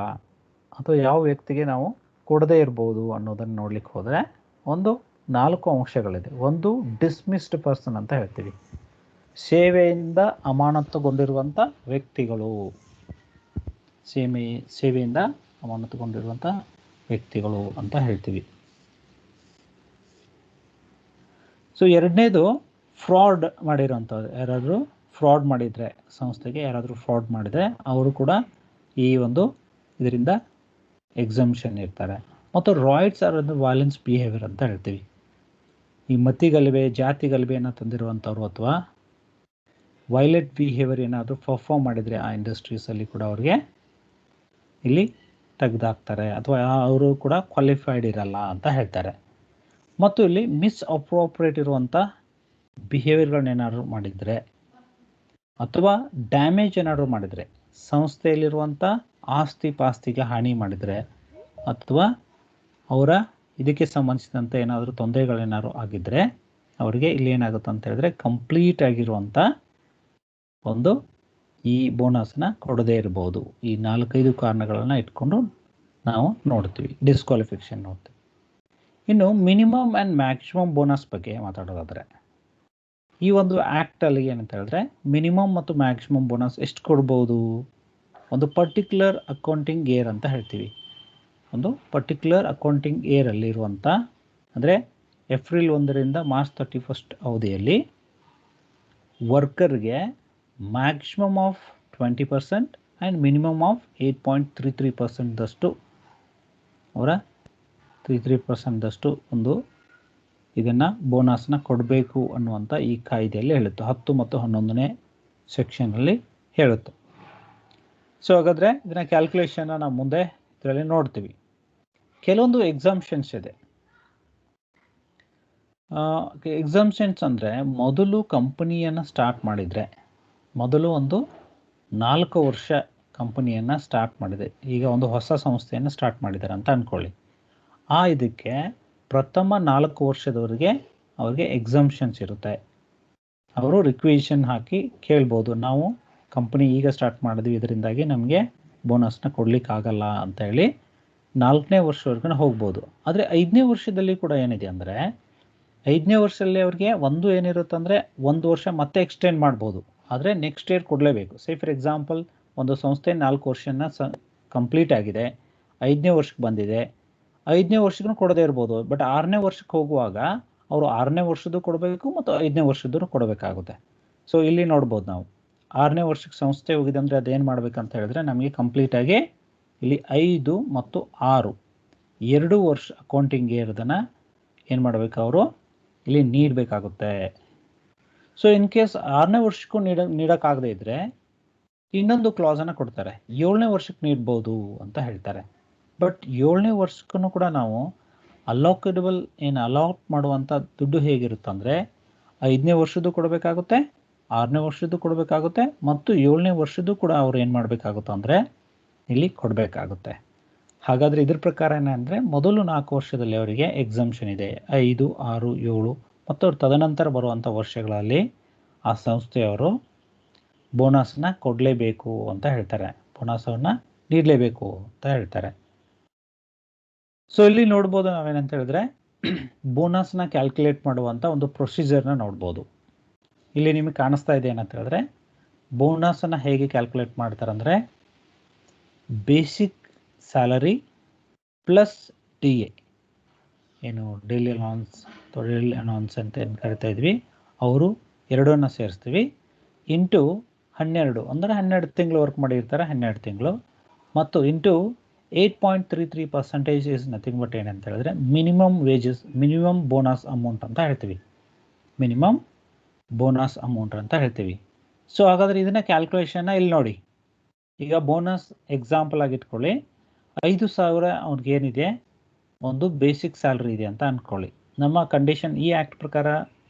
ಅಥವಾ ಯಾವ ವ್ಯಕ್ತಿಗೆ ನಾವು ಕೊಡದೇ ಇರ್ಬೋದು ಅನ್ನೋದನ್ನು ನೋಡ್ಲಿಕ್ಕೆ ಹೋದರೆ ಒಂದು 4 ಅಂಶಗಳಿದೆ. ಒಂದು ಡಿಸ್ಮಿಸ್ಡ್ ಪರ್ಸನ್ ಅಂತ ಹೇಳ್ತೀವಿ. ಸೇವೆಯಿಂದ ಅಮಾನತುಗೊಂಡಿರುವಂಥ ವ್ಯಕ್ತಿಗಳು, ಸೇವೆಯಿಂದ ಅಮಾನತುಗೊಂಡಿರುವಂಥ ವ್ಯಕ್ತಿಗಳು ಅಂತ ಹೇಳ್ತೀವಿ. ಸೊ ಎರಡನೇದು ಫ್ರಾಡ್ ಮಾಡಿರೋಂಥವ್ರು. ಯಾರಾದರೂ ಫ್ರಾಡ್ ಮಾಡಿದರೆ, ಸಂಸ್ಥೆಗೆ ಯಾರಾದರೂ ಫ್ರಾಡ್ ಮಾಡಿದರೆ ಅವರು ಕೂಡ ಈ ಒಂದು ಇದರಿಂದ ಎಕ್ಸಮ್ಷನ್ ಇರ್ತಾರೆ. ಮತ್ತು ರಾಯ್ಟ್ಸ್ ಆರ್ ವೈಲೆನ್ಸ್ ಬಿಹೇವಿಯರ್ ಅಂತ ಹೇಳ್ತೀವಿ. ಈ ಮತಿಗಲಭೆ, ಜಾತಿ ಗಲಭೆಯನ್ನು ತಂದಿರುವಂಥವ್ರು ಅಥವಾ ವೈಲೆಂಟ್ ಬಿಹೇವಿಯರ್ ಏನಾದರೂ ಪರ್ಫಾರ್ಮ್ ಮಾಡಿದರೆ ಆ ಇಂಡಸ್ಟ್ರೀಸಲ್ಲಿ ಕೂಡ ಅವ್ರಿಗೆ ಇಲ್ಲಿ ತೆಗೆದಾಕ್ತಾರೆ, ಅಥವಾ ಅವರು ಕೂಡ ಕ್ವಾಲಿಫೈಡ್ ಇರಲ್ಲ ಅಂತ ಹೇಳ್ತಾರೆ. ಮತ್ತು ಇಲ್ಲಿ ಮಿಸ್ಅಪ್ರೋಪ್ರಿಯೇಟ್ ಇರುವಂಥ ಬಿಹೇವಿಯರ್ಗಳನ್ನೇನಾದ್ರು ಮಾಡಿದರೆ ಅಥವಾ ಡ್ಯಾಮೇಜ್ ಏನಾದರೂ ಮಾಡಿದರೆ, ಸಂಸ್ಥೆಯಲ್ಲಿರುವಂಥ ಆಸ್ತಿ ಪಾಸ್ತಿಗೆ ಹಾನಿ ಮಾಡಿದರೆ, ಅಥವಾ ಅವರ ಇದಕ್ಕೆ ಸಂಬಂಧಿಸಿದಂತೆ ಏನಾದರೂ ತೊಂದರೆಗಳೇನಾದ್ರು ಆಗಿದ್ದರೆ ಅವರಿಗೆ ಇಲ್ಲಿ ಏನಾಗುತ್ತೆ ಅಂತ ಹೇಳಿದ್ರೆ ಕಂಪ್ಲೀಟ್ ಆಗಿರುವಂಥ ಒಂದು ಈ ಬೋನಸ್ನ ಕೊಡದೇ ಇರ್ಬೋದು. ಈ 4-5 ಕಾರಣಗಳನ್ನು ಇಟ್ಕೊಂಡು ನಾವು ನೋಡ್ತೀವಿ, ಡಿಸ್ಕ್ವಾಲಿಫಿಕೇಶನ್ ನೋಡ್ತೀವಿ. ಇನ್ನು ಮಿನಿಮಮ್ ಆ್ಯಂಡ್ ಮ್ಯಾಕ್ಸಿಮಮ್ ಬೋನಸ್ ಬಗ್ಗೆ ಮಾತಾಡೋದಾದರೆ, ಈ ಒಂದು ಆ್ಯಕ್ಟಲ್ಲಿ ಏನಂತ ಹೇಳಿದ್ರೆ ಮಿನಿಮಮ್ ಮತ್ತು ಮ್ಯಾಕ್ಸಿಮಮ್ ಬೋನಸ್ ಎಷ್ಟು ಕೊಡ್ಬೋದು? ಒಂದು ಪರ್ಟಿಕ್ಯುಲರ್ ಅಕೌಂಟಿಂಗ್ ಇಯರ್ ಅಂತ ಹೇಳ್ತೀವಿ. ಒಂದು ಪರ್ಟಿಕ್ಯುಲರ್ ಅಕೌಂಟಿಂಗ್ ಇಯರಲ್ಲಿ ಇರುವಂಥ, ಅಂದರೆ ಏಪ್ರಿಲ್ 1ರಿಂದ ಮಾರ್ಚ್ 31 ಅವಧಿಯಲ್ಲಿ ವರ್ಕರ್ಗೆ maximum of 20% and minimum of 8.33% ಅವರ 33% ಒಂದು ಇದನ್ನು ಬೋನಸ್ನ ಕೊಡಬೇಕು ಅನ್ನುವಂಥ ಈ ಕಾಯ್ದೆಯಲ್ಲಿ ಹೇಳುತ್ತೆ. 10 ಮತ್ತು 11ನೇ ಸೆಕ್ಷನಲ್ಲಿ ಹೇಳುತ್ತೆ. ಸೊ ಹಾಗಾದರೆ ಇದನ್ನ ಕ್ಯಾಲ್ಕುಲೇಷನ್ನ ನಾವು ಮುಂದೆ ಇದರಲ್ಲಿ ನೋಡ್ತೀವಿ. ಕೆಲವೊಂದು ಎಕ್ಸಾಮ್ಷನ್ಸ್ ಇದೆ. ಎಕ್ಸಾಮ್ಷನ್ಸ್ ಅಂದರೆ ಮೊದಲು ಕಂಪನಿಯನ್ನು ಸ್ಟಾರ್ಟ್ ಮಾಡಿದರೆ, ಮೊದಲು ಒಂದು 4 ವರ್ಷ ಕಂಪನಿಯನ್ನು ಸ್ಟಾರ್ಟ್ ಮಾಡಿದೆ, ಈಗ ಒಂದು ಹೊಸ ಸಂಸ್ಥೆಯನ್ನು ಸ್ಟಾರ್ಟ್ ಮಾಡಿದ್ದಾರೆ ಅಂತ ಅಂದ್ಕೊಳ್ಳಿ. ಇದಕ್ಕೆ ಪ್ರಥಮ 4 ವರ್ಷದವರೆಗೆ ಅವ್ರಿಗೆ ಎಕ್ಸಾಮ್ಷನ್ಸ್ ಇರುತ್ತೆ. ಅವರು ರಿಕ್ವೆಷನ್ ಹಾಕಿ ಕೇಳ್ಬೋದು, ನಾವು ಕಂಪನಿ ಈಗ ಸ್ಟಾರ್ಟ್ ಮಾಡಿದ್ವಿ, ಇದರಿಂದಾಗಿ ನಮಗೆ ಬೋನಸ್ನ ಕೊಡಲಿಕ್ಕಾಗಲ್ಲ ಅಂತ ಹೇಳಿ 4ನೇ ವರ್ಷವರೆಗೂ ಹೋಗ್ಬೋದು. ಆದರೆ 5ನೇ ವರ್ಷದಲ್ಲಿ ಕೂಡ ಏನಿದೆ ಅಂದರೆ 5ನೇ ವರ್ಷದಲ್ಲಿ ಅವ್ರಿಗೆ ಒಂದು ಏನಿರುತ್ತೆ ಅಂದರೆ 1 ವರ್ಷ ಮತ್ತೆ ಎಕ್ಸ್ಟೆಂಡ್ ಮಾಡ್ಬೋದು, ಆದರೆ ನೆಕ್ಸ್ಟ್ ಇಯರ್ ಕೊಡಲೇಬೇಕು. ಫಾರ್ ಎಕ್ಸಾಂಪಲ್, ಒಂದು ಸಂಸ್ಥೆ 4 ವರ್ಷನ ಕಂಪ್ಲೀಟ್ ಆಗಿದೆ, 5ನೇ ವರ್ಷಕ್ಕೆ ಬಂದಿದೆ, 5ನೇ ವರ್ಷಕ್ಕೂ ಕೊಡದೇ ಇರ್ಬೋದು. ಬಟ್ 6ನೇ ವರ್ಷಕ್ಕೆ ಹೋಗುವಾಗ ಅವರು 6ನೇ ವರ್ಷದ್ದು ಕೊಡಬೇಕು ಮತ್ತು 5ನೇ ವರ್ಷದ್ದು ಕೊಡಬೇಕಾಗುತ್ತೆ. ಸೊ ಇಲ್ಲಿ ನೋಡ್ಬೋದು ನಾವು 6ನೇ ವರ್ಷಕ್ಕೆ ಸಂಸ್ಥೆ ಹೋಗಿದೆ ಅಂದರೆ ಅದೇನು ಮಾಡಬೇಕಂತ ಹೇಳಿದ್ರೆ ನಮಗೆ ಕಂಪ್ಲೀಟಾಗಿ ಇಲ್ಲಿ 5 ಮತ್ತು 6 2 ವರ್ಷ ಅಕೌಂಟಿಂಗ್ ಇಯರ್ದನ್ನು ಏನು ಮಾಡಬೇಕು, ಅವರು ಇಲ್ಲಿ ನೀಡಬೇಕಾಗುತ್ತೆ. ಸೊ ಇನ್ ಕೇಸ್ 6ನೇ ವರ್ಷಕ್ಕೂ ನೀಡೋಕ್ಕಾಗದೇ ಇದ್ದರೆ ಇನ್ನೊಂದು ಕ್ಲಾಸನ್ನು ಕೊಡ್ತಾರೆ, 7ನೇ ವರ್ಷಕ್ಕೆ ನೀಡ್ಬೋದು ಅಂತ ಹೇಳ್ತಾರೆ. ಬಟ್ 7ನೇ ವರ್ಷಕ್ಕೂ ಕೂಡ ನಾವು ಅಲಾಟ್ ಮಾಡುವಂಥ ದುಡ್ಡು ಹೇಗಿರುತ್ತೆ ಅಂದರೆ 5ನೇ ವರ್ಷದ್ದು ಕೊಡಬೇಕಾಗುತ್ತೆ, 6ನೇ ವರ್ಷದ್ದು ಕೊಡಬೇಕಾಗುತ್ತೆ, ಮತ್ತು 7ನೇ ವರ್ಷದ್ದು ಕೂಡ ಅವ್ರು ಏನು ಮಾಡಬೇಕಾಗುತ್ತೆ ಅಂದರೆ ಇಲ್ಲಿ ಕೊಡಬೇಕಾಗುತ್ತೆ. ಹಾಗಾದರೆ ಇದ್ರ ಪ್ರಕಾರ ಏನಂದರೆ ಮೊದಲು 4 ವರ್ಷದಲ್ಲಿ ಅವರಿಗೆ ಎಕ್ಸಾಮ್ಷನ್ ಇದೆ, 5, 6, 7 ಮತ್ತು ಅವ್ರು ತದನಂತರ ಬರುವಂಥ ವರ್ಷಗಳಲ್ಲಿ ಆ ಸಂಸ್ಥೆಯವರು ಬೋನಸ್ನ ಕೊಡಲೇಬೇಕು ಅಂತ ಹೇಳ್ತಾರೆ. ಬೋನಸನ್ನು ನೀಡಲೇಬೇಕು ಅಂತ ಹೇಳ್ತಾರೆ. ಸೊ ಇಲ್ಲಿ ನೋಡ್ಬೋದು ನಾವೇನಂತ ಹೇಳಿದ್ರೆ ಬೋನಸ್ನ ಕ್ಯಾಲ್ಕುಲೇಟ್ ಮಾಡುವಂಥ ಒಂದು ಪ್ರೊಸೀಜರ್ನ ನೋಡ್ಬೋದು. ಇಲ್ಲಿ ನಿಮಗೆ ಕಾಣಿಸ್ತಾ ಇದೆ ಏನಂತ ಹೇಳಿದ್ರೆ ಬೋನಸನ್ನು ಹೇಗೆ ಕ್ಯಾಲ್ಕುಲೇಟ್ ಮಾಡ್ತಾರೆ ಅಂದರೆ basic salary plus D A, ಏನು ಡೈಲಿ ಅಲೌನ್ಸ್ ಡೈಲಿ ಅಲೌನ್ಸ್ ಅಂತ ಏನು ಕರಿತಾ ಇದ್ವಿ ಅವರು ಎರಡನ್ನ ಸೇರಿಸ್ತೀವಿ ಇಂಟು 12 ಅಂದರೆ 12 ತಿಂಗಳು ವರ್ಕ್ ಮಾಡಿರ್ತಾರೆ 12 ತಿಂಗಳು ಮತ್ತು ಇಂಟು 8.33% ಇಸ್ ನಥಿಂಗ್ ಬಟ್ ಏನಂತ ಹೇಳಿದ್ರೆ minimum wages minimum bonus amount ಅಂತ ಹೇಳ್ತೀವಿ. ಮಿನಿಮಮ್ ಬೋನಸ್ ಅಮೌಂಟ್ ಅಂತ ಹೇಳ್ತೀವಿ. ಸೊ ಹಾಗಾದರೆ ಇದನ್ನ ಕ್ಯಾಲ್ಕುಲೇಷನ್ನ ಇಲ್ಲಿ ನೋಡಿ. ಈಗ ಬೋನಸ್ ಎಕ್ಸಾಂಪಲ್ ಆಗಿ ಇಟ್ಕೊಳ್ಳಿ, 5,000 ಅವ್ರಿಗೆ ಏನಿದೆ ಒಂದು ಬೇಸಿಕ್ ಸ್ಯಾಲ್ರಿ ಇದೆ ಅಂತ ಅಂದ್ಕೊಳ್ಳಿ. ನಮ್ಮ ಕಂಡೀಷನ್ ಈ ಆ್ಯಕ್ಟ್ ಪ್ರಕಾರ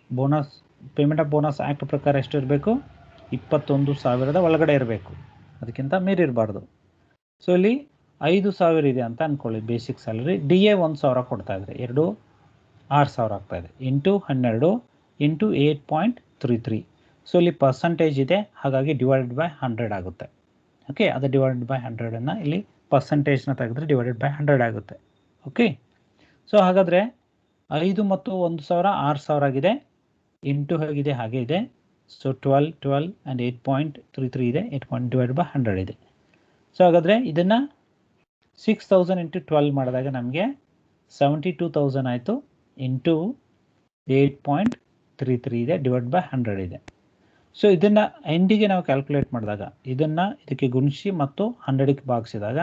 bonus payment of bonus act ಪ್ರಕಾರ ಎಷ್ಟು ಇರಬೇಕು, 21,000 ಒಳಗಡೆ ಇರಬೇಕು, ಅದಕ್ಕಿಂತ ಮೀರಿರಬಾರ್ದು. ಸೊ ಇಲ್ಲಿ 5,000 ಇದೆ ಅಂತ ಅಂದ್ಕೊಳ್ಳಿ ಬೇಸಿಕ್ ಸ್ಯಾಲರಿ, ಡಿ ಎ 1,000 ಕೊಡ್ತಾ ಇದ್ದಾರೆ, 6,000 ಆಗ್ತಾ ಇದೆ ಇಂಟು 12 ಇಂಟು 8.33. ಸೊ ಇಲ್ಲಿ ಪರ್ಸಂಟೇಜ್ ಇದೆ, ಹಾಗಾಗಿ ಡಿವೈಡೆಡ್ ಬೈ 100 ಆಗುತ್ತೆ. ಓಕೆ, ಅದು ಡಿವೈಡೆಡ್ ಬೈ 100 ಇಲ್ಲಿ ಪರ್ಸಂಟೇಜ್ನ ತೆಗೆದ್ರೆ ಡಿವೈಡೆಡ್ ಬೈ 100 ಆಗುತ್ತೆ. ಓಕೆ, ಸೊ ಹಾಗಾದರೆ 5 ಮತ್ತು 1,000 6,000 ಆಗಿದೆ, ಇಂಟು ಹೇಗಿದೆ ಹಾಗೆ ಇದೆ. ಸೊ 12 ಆ್ಯಂಡ್ 8.33 ಇದೆ, 8 ಡಿವೈಡೆಡ್ ಬೈ 100 ಇದೆ. ಸೊ ಹಾಗಾದರೆ ಇದನ್ನು 6,000 ಇಂಟು 12 ಮಾಡಿದಾಗ ನಮಗೆ 72,000 ಆಯಿತು, ಇಂಟು 8.33 ಇದೆ, ಡಿವೈಡ್ ಬೈ 100 ಇದೆ. ಸೊ ಇದನ್ನು ಎಂಡಿಗೆ ನಾವು ಕ್ಯಾಲ್ಕುಲೇಟ್ ಮಾಡಿದಾಗ ಇದಕ್ಕೆ ಗುಣಿಸಿ ಮತ್ತು 100ಕ್ಕೆ ಭಾಗಿಸಿದಾಗ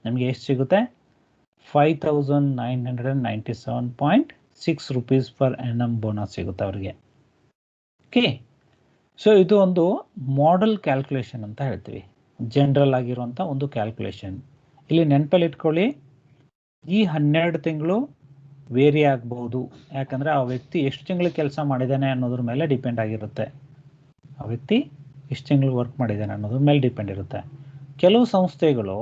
ನಮಗೆ ಎಷ್ಟು ಸಿಗುತ್ತೆ, 5,997.6 rupees ಪರ್ annum ಬೋನಸ್ ಸಿಗುತ್ತೆ ಅವರಿಗೆ. ಓಕೆ, ಸೊ ಇದು ಒಂದು ಮಾಡೆಲ್ ಕ್ಯಾಲ್ಕುಲೇಷನ್ ಅಂತ ಹೇಳ್ತೀವಿ, ಜನರಲ್ ಆಗಿರುವಂಥ ಒಂದು ಕ್ಯಾಲ್ಕುಲೇಷನ್. ಇಲ್ಲಿ ನೆನಪಲ್ಲಿ ಇಟ್ಕೊಳ್ಳಿ, ಈ 12 ತಿಂಗಳು ವೇರಿ ಆಗ್ಬೋದು, ಯಾಕಂದರೆ ಆ ವ್ಯಕ್ತಿ ಎಷ್ಟು ತಿಂಗಳು ಕೆಲಸ ಮಾಡಿದ್ದಾನೆ ಅನ್ನೋದ್ರ ಮೇಲೆ ಡಿಪೆಂಡ್ ಆಗಿರುತ್ತೆ. ಆ ವ್ಯಕ್ತಿ ಎಷ್ಟು ತಿಂಗಳು ವರ್ಕ್ ಮಾಡಿದ್ದಾನೆ ಅನ್ನೋದ್ರ ಮೇಲೆ ಡಿಪೆಂಡ್ ಇರುತ್ತೆ. ಕೆಲವು ಸಂಸ್ಥೆಗಳು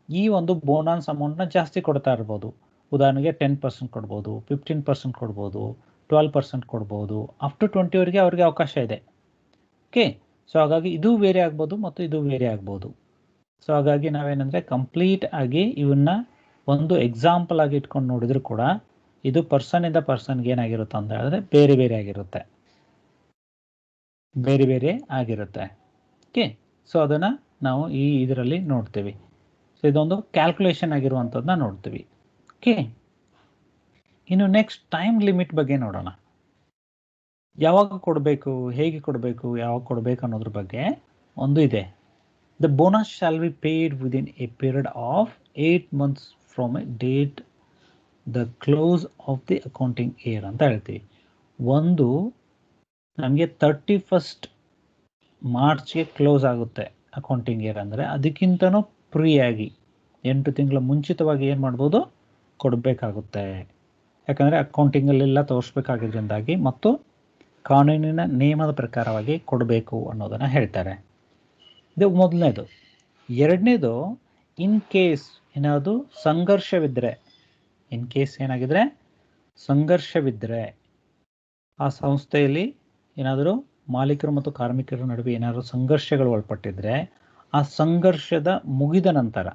ಈ ಒಂದು ಬೋನಸ್ ಅಮೌಂಟ್ನ ಜಾಸ್ತಿ ಕೊಡ್ತಾ ಇರ್ಬೋದು. ಉದಾಹರಣೆಗೆ 10% ಕೊಡ್ಬೋದು, 15% ಕೊಡ್ಬೋದು, 12% ಕೊಡ್ಬೋದು, ಅಪ್ ಟು 20ವರೆಗೆ ಅವ್ರಿಗೆ ಅವಕಾಶ ಇದೆ. ಓಕೆ, ಸೊ ಹಾಗಾಗಿ ಇದು ವೇರಿ ಆಗ್ಬೋದು ಮತ್ತು ಇದು ವೇರಿ ಆಗ್ಬೋದು. ಸೊ ಹಾಗಾಗಿ ನಾವೇನಂದರೆ ಕಂಪ್ಲೀಟ್ ಆಗಿ ಇವನ್ನ ಒಂದು ಎಕ್ಸಾಂಪಲ್ ಆಗಿ ಇಟ್ಕೊಂಡು ನೋಡಿದ್ರು ಕೂಡ ಇದು ಪರ್ಸನಿಂದ ಪರ್ಸನ್ಗೆ ಏನಾಗಿರುತ್ತೆ ಅಂತ ಹೇಳಿದ್ರೆ ಬೇರೆ ಬೇರೆ ಆಗಿರುತ್ತೆ. ಓಕೆ, ಸೊ ಅದನ್ನು ನಾವು ಈ ಇದರಲ್ಲಿ ನೋಡ್ತೀವಿ. ಸೊ ಇದೊಂದು ಕ್ಯಾಲ್ಕುಲೇಷನ್ ಆಗಿರುವಂಥದ್ದನ್ನ ನೋಡ್ತೀವಿ. ಓಕೆ, ಇನ್ನು ನೆಕ್ಸ್ಟ್ ಟೈಮ್ ಲಿಮಿಟ್ ಬಗ್ಗೆ ನೋಡೋಣ. ಯಾವಾಗ ಕೊಡಬೇಕು, ಹೇಗೆ ಕೊಡಬೇಕು, ಯಾವಾಗ ಕೊಡಬೇಕು ಅನ್ನೋದ್ರ ಬಗ್ಗೆ ಒಂದು ಇದೆ. The bonus shall be paid within A period of 8 months from A date the close of the accounting year ಅಂತ ಹೇಳ್ತೀವಿ. ಒಂದು ನಮಗೆ 31st ಮಾರ್ಚ್ಗೆ ಕ್ಲೋಸ್ ಆಗುತ್ತೆ ಅಕೌಂಟಿಂಗ್ ಇಯರ್ ಅಂದರೆ, ಅದಕ್ಕಿಂತನೂ ಫ್ರೀಯಾಗಿ 8 ತಿಂಗಳ ಮುಂಚಿತವಾಗಿ ಏನು ಮಾಡ್ಬೋದು, ಕೊಡಬೇಕಾಗುತ್ತೆ. ಯಾಕಂದರೆ ಅಕೌಂಟಿಂಗಲ್ಲೆಲ್ಲ ತೋರಿಸ್ಬೇಕಾಗಿದ್ದರಿಂದಾಗಿ ಮತ್ತು ಕಾನೂನಿನ ನಿಯಮದ ಪ್ರಕಾರವಾಗಿ ಕೊಡಬೇಕು ಅನ್ನೋದನ್ನು ಹೇಳ್ತಾರೆ. ಇದು ಮೊದಲನೇದು. ಎರಡನೇದು, ಇನ್ ಕೇಸ್ ಏನಾದರೂ ಸಂಘರ್ಷವಿದ್ದರೆ, ಇನ್ ಕೇಸ್ ಏನಾಗಿದ್ರೆ ಸಂಘರ್ಷವಿದ್ದರೆ, ಆ ಸಂಸ್ಥೆಯಲ್ಲಿ ಏನಾದರೂ ಮಾಲೀಕರು ಮತ್ತು ಕಾರ್ಮಿಕರ ನಡುವೆ ಏನಾದರೂ ಸಂಘರ್ಷಗಳು ಒಳಪಟ್ಟಿದ್ರೆ, ಆ ಸಂಘರ್ಷದ ಮುಗಿದ ನಂತರ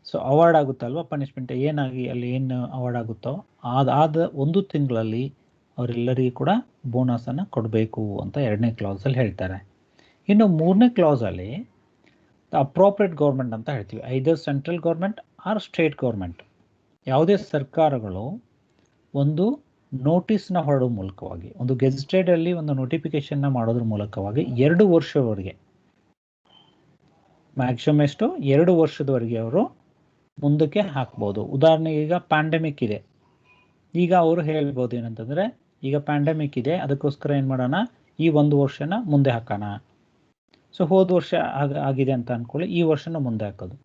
ಸೊ ಅವಾರ್ಡ್ ಆಗುತ್ತಲ್ವ, ಪನಿಷ್ಮೆಂಟ್ ಏನಾಗಿ ಅಲ್ಲಿ ಏನು ಅವಾರ್ಡ್ ಆಗುತ್ತೋ ಆದ 1 ತಿಂಗಳಲ್ಲಿ ಅವರೆಲ್ಲರಿಗೂ ಕೂಡ ಬೋನಸನ್ನು ಕೊಡಬೇಕು ಅಂತ 2ನೇ ಕ್ಲಾಸಲ್ಲಿ ಹೇಳ್ತಾರೆ. ಇನ್ನು 3ನೇ ಕ್ಲಾಸಲ್ಲಿ ಅಪ್ರೋಪ್ರಿಯೇಟ್ ಗೌರ್ಮೆಂಟ್ ಅಂತ ಹೇಳ್ತೀವಿ, either central government or state government. ಯಾವುದೇ ಸರ್ಕಾರಗಳು ಒಂದು ನೋಟಿಸ್ನ ಹೊರಡೋ ಮೂಲಕವಾಗಿ, ಒಂದು ಗೆಜೆಟೆಡಲ್ಲಿ ಒಂದು ನೋಟಿಫಿಕೇಶನ್ನ ಮಾಡೋದ್ರ ಮೂಲಕವಾಗಿ 2 ವರ್ಷದವರೆಗೆ, ಮ್ಯಾಕ್ಸಿಮಮ್ ಎಷ್ಟು 2 ವರ್ಷದವರೆಗೆ ಅವರು ಮುಂದಕ್ಕೆ ಹಾಕ್ಬೋದು. ಉದಾಹರಣೆಗೆ ಈಗ ಪ್ಯಾಂಡಮಿಕ್ ಇದೆ, ಈಗ ಅವರು ಹೇಳ್ಬೋದು ಏನಂತಂದರೆ ಈಗ ಪ್ಯಾಂಡಮಿಕ್ ಇದೆ, ಅದಕ್ಕೋಸ್ಕರ ಏನು ಮಾಡೋಣ, ಈ 1 ವರ್ಷನ ಮುಂದೆ ಹಾಕೋಣ. ಸೊ ಹೋದ ವರ್ಷ ಆಗಿದೆ ಅಂತ ಅಂದ್ಕೊಳ್ಳಿ, ಈ ವರ್ಷನ ಮುಂದೆ ಹಾಕೋದು.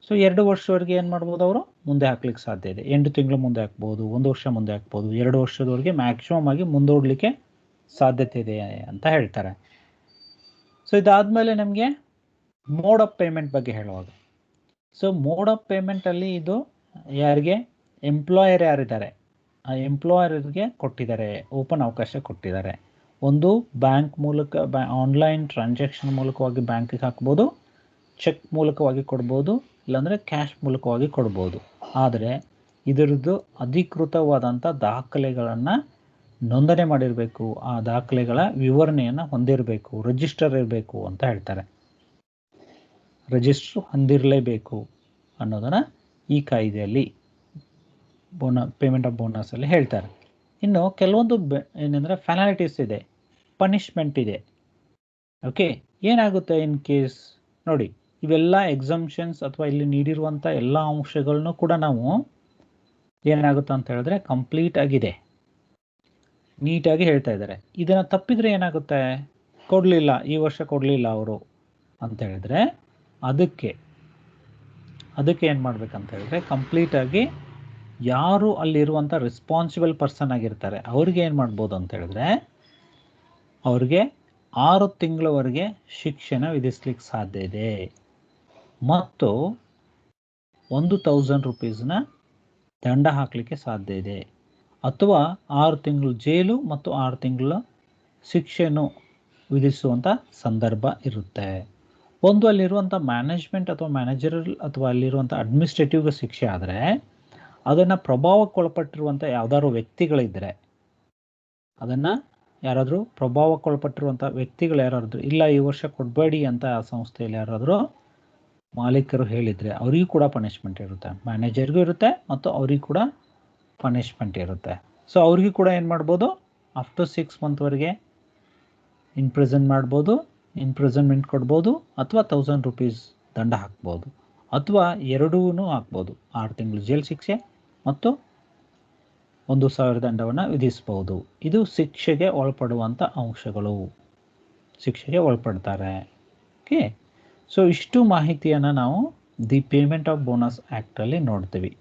ಸೊ 2 ವರ್ಷದವರೆಗೆ ಏನು ಮಾಡ್ಬೋದು, ಅವರು ಮುಂದೆ ಹಾಕ್ಲಿಕ್ಕೆ ಸಾಧ್ಯ ಇದೆ. 8 ತಿಂಗಳು ಮುಂದೆ ಹಾಕ್ಬೋದು, 1 ವರ್ಷ ಮುಂದೆ ಹಾಕ್ಬೋದು, 2 ವರ್ಷದವರೆಗೆ ಮ್ಯಾಕ್ಸಿಮಮ್ ಆಗಿ ಮುಂದೂಡಲಿಕ್ಕೆ ಸಾಧ್ಯತೆ ಇದೆ ಅಂತ ಹೇಳ್ತಾರೆ. ಸೊ ಇದಾದಮೇಲೆ ನಮಗೆ ಮೋಡ್ ಆಫ್ ಪೇಮೆಂಟ್ ಬಗ್ಗೆ ಹೇಳುವಾಗ, ಸೊ ಮೋಡ್ ಆಫ್ ಪೇಮೆಂಟಲ್ಲಿ ಇದು ಯಾರಿಗೆ, ಎಂಪ್ಲಾಯರ್ ಯಾರಿದ್ದಾರೆ ಆ ಎಂಪ್ಲಾಯರ್ಗೆ ಕೊಟ್ಟಿದ್ದಾರೆ, ಓಪನ್ ಅವಕಾಶ ಕೊಟ್ಟಿದ್ದಾರೆ. ಒಂದು ಬ್ಯಾಂಕ್ ಮೂಲಕ ಆನ್ಲೈನ್ ಟ್ರಾನ್ಸಾಕ್ಷನ್ ಮೂಲಕವಾಗಿ ಬ್ಯಾಂಕಿಗೆ ಹಾಕ್ಬೋದು, ಚೆಕ್ ಮೂಲಕವಾಗಿ ಕೊಡ್ಬೋದು, ಇಲ್ಲಾಂದರೆ ಕ್ಯಾಶ್ ಮೂಲಕವಾಗಿ ಕೊಡ್ಬೋದು. ಆದರೆ ಇದರದ್ದು ಅಧಿಕೃತವಾದಂಥ ದಾಖಲೆಗಳನ್ನು ನೋಂದಣಿ ಮಾಡಿರಬೇಕು, ಆ ದಾಖಲೆಗಳ ವಿವರಣೆಯನ್ನು ಹೊಂದಿರಬೇಕು, ರಿಜಿಸ್ಟರ್ ಇರಬೇಕು ಅಂತ ಹೇಳ್ತಾರೆ. ರಿಜಿಸ್ಟ್ರು ಹೊಂದಿರಲೇಬೇಕು ಅನ್ನೋದನ್ನು ಈ ಕಾಯ್ದೆಯಲ್ಲಿ ಪೇಮೆಂಟ್ ಆಫ್ ಬೋನಸಲ್ಲಿ ಹೇಳ್ತಾರೆ. ಇನ್ನು ಕೆಲವೊಂದು ಏನಂದರೆ ಪೆನಾಲ್ಟೀಸ್ ಇದೆ, ಪನಿಷ್ಮೆಂಟ್ ಇದೆ. ಓಕೆ, ಏನಾಗುತ್ತೆ ಇನ್ ಕೇಸ್ ನೋಡಿ, ಇವೆಲ್ಲ ಎಕ್ಸಂಪ್ಷನ್ಸ್ ಅಥವಾ ಇಲ್ಲಿ ನೀಡಿರುವಂಥ ಎಲ್ಲ ಅಂಶಗಳನ್ನು ಕೂಡ ನಾವು ಏನಾಗುತ್ತೆ ಅಂತ ಹೇಳಿದ್ರೆ ಕಂಪ್ಲೀಟ್ ಆಗಿದೆ, ನೀಟಾಗಿ ಹೇಳ್ತಾ ಇದ್ದಾರೆ. ಇದನ್ನು ತಪ್ಪಿದರೆ ಏನಾಗುತ್ತೆ, ಕೊಡಲಿಲ್ಲ, ಈ ವರ್ಷ ಕೊಡಲಿಲ್ಲ ಅವರು ಅಂತ ಹೇಳಿದ್ರೆ ಅದಕ್ಕೆ ಏನು ಮಾಡಬೇಕಂತ ಹೇಳಿದ್ರೆ ಕಂಪ್ಲೀಟಾಗಿ ಯಾರು ಅಲ್ಲಿರುವಂಥ ರೆಸ್ಪಾನ್ಸಿಬಲ್ ಪರ್ಸನ್ ಆಗಿರ್ತಾರೆ ಅವ್ರಿಗೆ ಏನು ಮಾಡ್ಬೋದು ಅಂತ ಹೇಳಿದ್ರೆ ಅವ್ರಿಗೆ 6 ತಿಂಗಳವರೆಗೆ ಶಿಕ್ಷೆನ ವಿಧಿಸ್ಲಿಕ್ಕೆ ಸಾಧ್ಯ ಇದೆ ಮತ್ತು 1,000 ರೂಪೀಸ್ನ ದಂಡ ಹಾಕಲಿಕ್ಕೆ ಸಾಧ್ಯ ಇದೆ, ಅಥವಾ 6 ತಿಂಗಳು ಜೈಲು ಮತ್ತು 6 ತಿಂಗಳ ಶಿಕ್ಷೆಯನ್ನು ವಿಧಿಸುವಂಥ ಸಂದರ್ಭ ಇರುತ್ತೆ. ಒಂದು ಅಲ್ಲಿರುವಂಥ ಮ್ಯಾನೇಜ್ಮೆಂಟ್ ಅಥವಾ ಮ್ಯಾನೇಜರಲ್ ಅಥವಾ ಅಲ್ಲಿರುವಂಥ ಅಡ್ಮಿನಿಸ್ಟ್ರೇಟಿವ್ಗೆ ಶಿಕ್ಷೆ ಆದರೆ ಅದನ್ನು ಪ್ರಭಾವಕ್ಕೊಳಪಟ್ಟಿರುವಂಥ ಯಾವ್ದಾದ್ರು ವ್ಯಕ್ತಿಗಳಿದ್ದರೆ, ಅದನ್ನು ಯಾರಾದರೂ ಪ್ರಭಾವಕ್ಕೊಳಪಟ್ಟಿರುವಂಥ ವ್ಯಕ್ತಿಗಳು ಯಾರಾದರೂ ಇಲ್ಲ ಈ ವರ್ಷ ಕೊಡಬೇಡಿ ಅಂತ ಆ ಸಂಸ್ಥೆಯಲ್ಲಿ ಯಾರಾದರೂ ಮಾಲೀಕರು ಹೇಳಿದರೆ ಅವರಿಗೂ ಕೂಡ ಪನಿಷ್ಮೆಂಟ್ ಇರುತ್ತೆ, ಮ್ಯಾನೇಜರ್ಗೂ ಇರುತ್ತೆ ಮತ್ತು ಅವ್ರಿಗೂ ಕೂಡ ಪನಿಷ್ಮೆಂಟ್ ಇರುತ್ತೆ. ಸೊ ಅವ್ರಿಗೂ ಕೂಡ ಏನು ಮಾಡ್ಬೋದು, ಅಪ್ ಟು 6 ಮಂತ್ವರೆಗೆ ಇಂಪ್ರಿಸನ್ಮೆಂಟ್ ಕೊಡ್ಬೋದು, ಅಥವಾ 1,000 ರೂಪೀಸ್ ದಂಡ ಹಾಕ್ಬೋದು, ಅಥವಾ ಎರಡೂ ಹಾಕ್ಬೋದು. 6 ತಿಂಗಳು ಜೈಲು ಶಿಕ್ಷೆ ಮತ್ತು 1,000 ದಂಡವನ್ನು ವಿಧಿಸ್ಬೋದು. ಇದು ಶಿಕ್ಷೆಗೆ ಒಳಪಡುವಂಥ ಅಂಶಗಳು, ಶಿಕ್ಷೆಗೆ ಒಳಪಡ್ತಾರೆ. ಓಕೆ, ಸೊ ಇಷ್ಟು ಮಾಹಿತಿಯನ್ನು ನಾವು ದಿ ಪೇಮೆಂಟ್ ಆಫ್ ಬೋನಸ್ ಆ್ಯಕ್ಟಲ್ಲಿ ನೋಡ್ತೀವಿ.